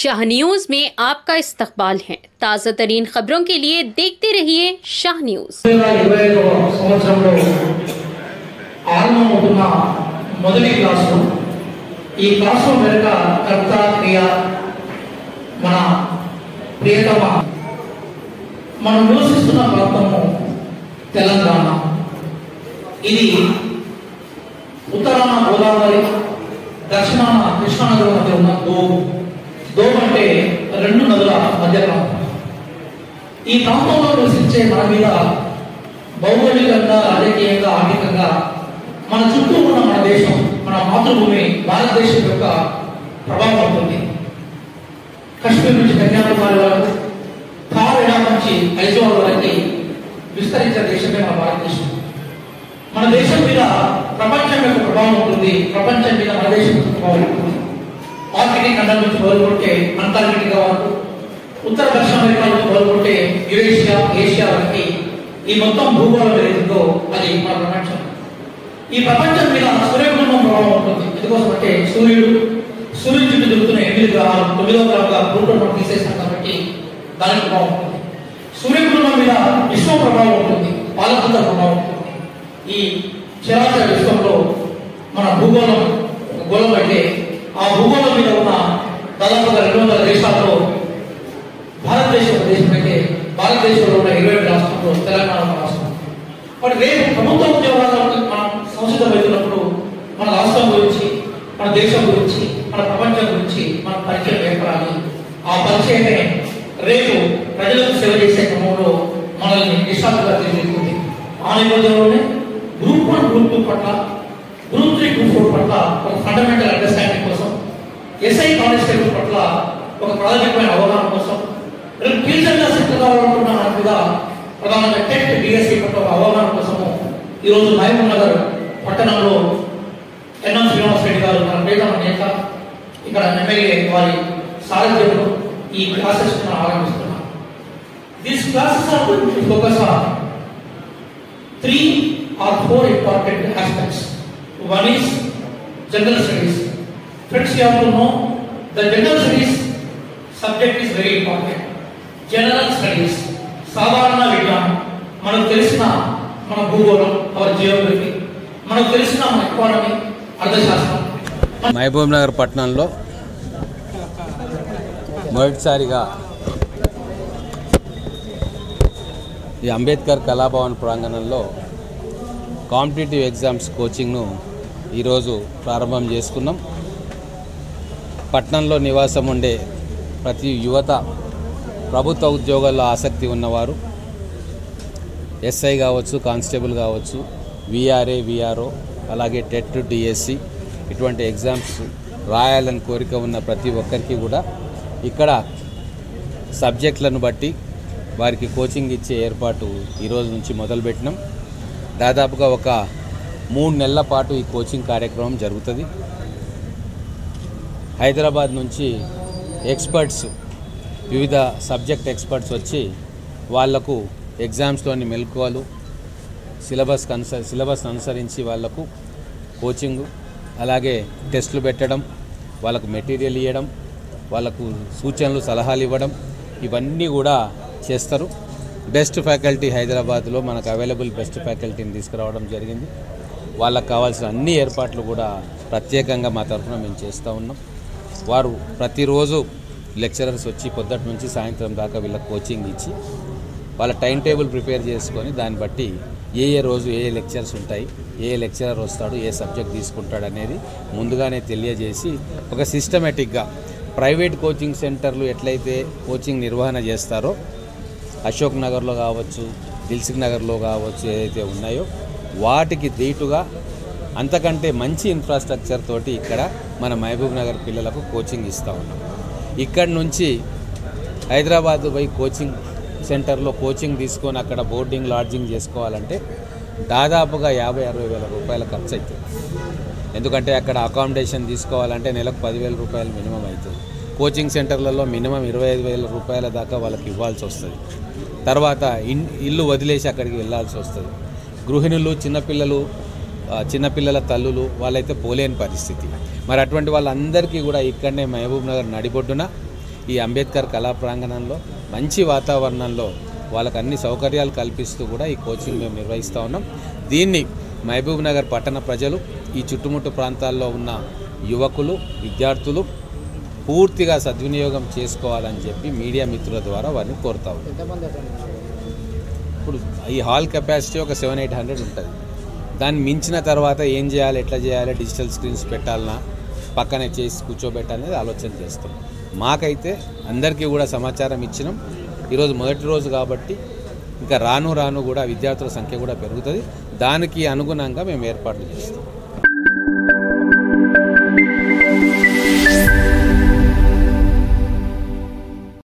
Shah news में आपका इस्तकबाल है। ताज़ा तरीन खबरों के लिए देखते रहिए शाह न्यूज। మొదటి క్లాసు ఈ క్లాసు వెనుక కర్త క్రియ మన ప్రియతమ మనం నివసిస్తున్న ప్రాంతము తెలంగాణ. ఇది ఉత్తరాన గోదావరి, దక్షిణాన కృష్ణానది మధ్య ఉన్న దోమ్ అంటే రెండు నదుల మధ్య ప్రాంతం. ఈ ప్రాంతంలో నివసించే మన మీద భౌగోళికంగా, రాజకీయంగా, ఆర్థికంగా మన చుట్టూ ఉన్న మన దేశం, మన మాతృభూమి భారతదేశం యొక్క ప్రభావం ఉంటుంది. కశ్మీర్ నుంచి కన్యాకుమారి వరకు, థార్ ఎడారి నుంచి ఐజోల్ వరకు విస్తరించిన దేశమే మన భారతదేశం. మన దేశం మీద ప్రపంచం యొక్క ప్రభావం ఉంటుంది. ప్రపంచం మీద మన దేశం యొక్క ప్రభావం ఉంటుంది. ఆర్కిటిక్ ఖండం నుంచి మొదలుకుంటే అంటార్కిటికా వరకు, ఉత్తర దక్షిణ అమెరికా నుంచి మొదలుకుంటే యురేషియా, ఏషియా వరకు ఈ మొత్తం భూగోళం ఏదైతుందో అది మన ప్రపంచం. ఈ ప్రపంచం మీద సూర్యకుటుంబం ప్రభావం ఉంటుంది. ఎందుకోసం అంటే సూర్యుడు చుట్టూ తిరుగుతున్న 8 గ్రహాలు, 9వ గ్రహంగా ప్లూటోను తీసేస్తాం కాబట్టి దానికి ప్రభావం ఉంటుంది. సూర్యకుటుంబం మీద విశ్వ ప్రభావం ఉంటుంది, పాలపుత్ర ప్రభావం ఉంటుంది. ఈ చరాచర విశ్వంలో మన భూగోళం ఒక గోళం అంటే ఆ భూగోళం మీద ఉన్న దాదాపుగా 200 దేశాల్లో భారతదేశం ఒక దేశం అయితే భారతదేశంలో ఉన్న 20 రాష్ట్రాల్లో తెలంగాణ రాష్ట్రం. మరి రేపు ప్రభుత్వ ఉద్యోగాల్లో మనం సంసిద్ధమవుతున్నప్పుడు మన రాష్ట్రం గురించి, మన దేశం గురించి, మన ప్రపంచం గురించి మన పరిచయం ఏర్పడాలి. ఆ పరిచయమే రేపు ప్రజలకు సేవ చేసే క్రమంలో మనల్ని నిష్ఠాతుగా తీర్చిదిద్దుతుంది. ఆ నేపథ్యంలోనే గ్రూప్ 1, గ్రూప్ 2 పట్ల, గ్రూప్ 3, గ్రూప్ 4 పట్ల ఒక ఫండమెంటల్ అండర్స్టాండింగ్ కోసం, ఎస్ఐ కానిస్టేబుల్ పట్ల ఒక ప్రాథమికమైన అవగాహన కోసం, రేపు టీచర్గా సెటిల్ కావాలనుకున్న కూడా ప్రధానంగా టెట్, డిఎస్సి పట్ల ఒక అవగాహన కోసము ఈరోజు మహబూబ్ నగర్ పట్టణంలో ఎన్ఎం శ్రీనివాస్ రెడ్డి గారు మన ప్రియతమ నేత, ఇక్కడ ఎమ్మెల్యే వారి సారథ్యంలో ఈ క్లాసెస్ మనం ఆరంభిస్తున్నాం. These classes are going to focus on 3 or 4 important aspects. One is general studies. Friends, you have to know the general studies subject is very important. General studies, సాధారణ విజ్ఞానం, మనకు తెలిసిన మన భూగోళం, అవర్ జియోగ్రఫీ, మనకు తెలిసిన మన ఎకానమీ, అర్థశాస్త్రం. మహబూబ్ నగర్ పట్టణంలో మొదటిసారిగా ఈ అంబేద్కర్ కళాభవన్ ప్రాంగణంలో కాంపిటేటివ్ ఎగ్జామ్స్ కోచింగ్ను ఈరోజు ప్రారంభం చేసుకున్నాం. పట్టణంలో నివాసం ఉండే ప్రతి యువత, ప్రభుత్వ ఉద్యోగాల్లో ఆసక్తి ఉన్నవారు, ఎస్ఐ కావచ్చు, కానిస్టేబుల్ కావచ్చు, విఆర్ఏ, విఆర్ఓ, అలాగే టెట్, డిఎస్సి ఇటువంటి ఎగ్జామ్స్ రాయాలని కోరిక ఉన్న ప్రతి ఒక్కరికి కూడా ఇక్కడ సబ్జెక్టులను బట్టి వారికి కోచింగ్ ఇచ్చే ఏర్పాటు ఈరోజు నుంచి మొదలుపెట్టినాం. దాదాపుగా ఒక 3 నెలల పాటు ఈ కోచింగ్ కార్యక్రమం జరుగుతుంది. హైదరాబాద్ నుంచి ఎక్స్పర్ట్స్, వివిధ సబ్జెక్ట్ ఎక్స్పర్ట్స్ వచ్చి వాళ్లకు ఎగ్జామ్స్లోని మెలకువలు, సిలబస్ అనుసరించి వాళ్లకు కోచింగు, అలాగే టెస్టులు పెట్టడం, వాళ్ళకు మెటీరియల్ ఇవ్వడం, వాళ్ళకు సూచనలు, సలహాలు ఇవ్వడం, ఇవన్నీ కూడా చేస్తారు. బెస్ట్ ఫ్యాకల్టీ హైదరాబాద్లో మనకు అవైలబుల్ బెస్ట్ ఫ్యాకల్టీని తీసుకురావడం జరిగింది. వాళ్ళకు కావాల్సిన అన్ని ఏర్పాట్లు కూడా ప్రత్యేకంగా మా తరఫున మేము చేస్తూ ఉన్నాం. వారు ప్రతిరోజు లెక్చరర్స్ వచ్చి పొద్దుటి నుంచి సాయంత్రం దాకా వీళ్ళకి కోచింగ్ ఇచ్చి వాళ్ళ టైం టేబుల్ ప్రిపేర్ చేసుకొని దాన్ని బట్టి ఏ రోజు ఏ లెక్చర్స్ ఉంటాయి, ఏ లెక్చరర్ వస్తాడు, ఏ సబ్జెక్ట్ తీసుకుంటాడు అనేది ముందుగానే తెలియజేసి ఒక సిస్టమేటిక్గా ప్రైవేట్ కోచింగ్ సెంటర్లు ఎట్లయితే కోచింగ్ నిర్వహణ చేస్తారో, అశోక్ నగర్లో కావచ్చు, దిల్సుఖ్ నగర్లో కావచ్చు, ఏదైతే ఉన్నాయో వాటికి దీటుగా అంతకంటే మంచి ఇన్ఫ్రాస్ట్రక్చర్ తోటి ఇక్కడ మన మహబూబ్ నగర్ పిల్లలకు కోచింగ్ ఇస్తూ ఉన్నాం. ఇక్కడి నుంచి హైదరాబాద్ పోయి కోచింగ్ సెంటర్లో కోచింగ్ తీసుకొని అక్కడ బోర్డింగ్, లాడ్జింగ్ చేసుకోవాలంటే దాదాపుగా 50-60 వేల రూపాయల ఖర్చు అవుతుంది. ఎందుకంటే అక్కడ అకామిడేషన్ తీసుకోవాలంటే నెలకు 10,000 రూపాయలు మినిమం అవుతుంది. కోచింగ్ సెంటర్లలో మినిమం 25,000 రూపాయల దాకా వాళ్ళకి ఇవ్వాల్సి వస్తుంది. తర్వాత ఇల్లు వదిలేసి అక్కడికి వెళ్ళాల్సి వస్తుంది. గృహిణులు, చిన్నపిల్లల తల్లులు వాళ్ళైతే పోలేని పరిస్థితి. మరి అటువంటి వాళ్ళందరికీ కూడా ఇక్కడనే మహబూబ్ నగర్ నడిబొడ్డున ఈ అంబేద్కర్ కళా ప్రాంగణంలో మంచి వాతావరణంలో వాళ్ళకు అన్ని సౌకర్యాలు కల్పిస్తూ కూడా ఈ కోచింగ్ మేము నిర్వహిస్తూ ఉన్నాం. దీన్ని మహబూబ్ నగర్ పట్టణ ప్రజలు, ఈ చుట్టుముట్టు ప్రాంతాల్లో ఉన్న యువకులు, విద్యార్థులు పూర్తిగా సద్వినియోగం చేసుకోవాలని చెప్పి మీడియా మిత్రుల ద్వారా వారిని కోరుతాం. ఇప్పుడు ఈ హాల్ కెపాసిటీ ఒక 700-800 ఉంటుంది. దాన్ని మించిన తర్వాత ఏం చేయాలి, ఎట్లా చేయాలి, డిజిటల్ స్క్రీన్స్ పెట్టాలన్నా పక్కనే చేసి కూర్చోబెట్టాలనేది ఆలోచన చేస్తాం. మాకైతే అందరికీ కూడా సమాచారం ఇచ్చినాం. ఈరోజు మొదటి రోజు కాబట్టి ఇంకా రాను రాను కూడా విద్యార్థుల సంఖ్య కూడా పెరుగుతుంది. దానికి అనుగుణంగా మేము ఏర్పాట్లు చేస్తాం.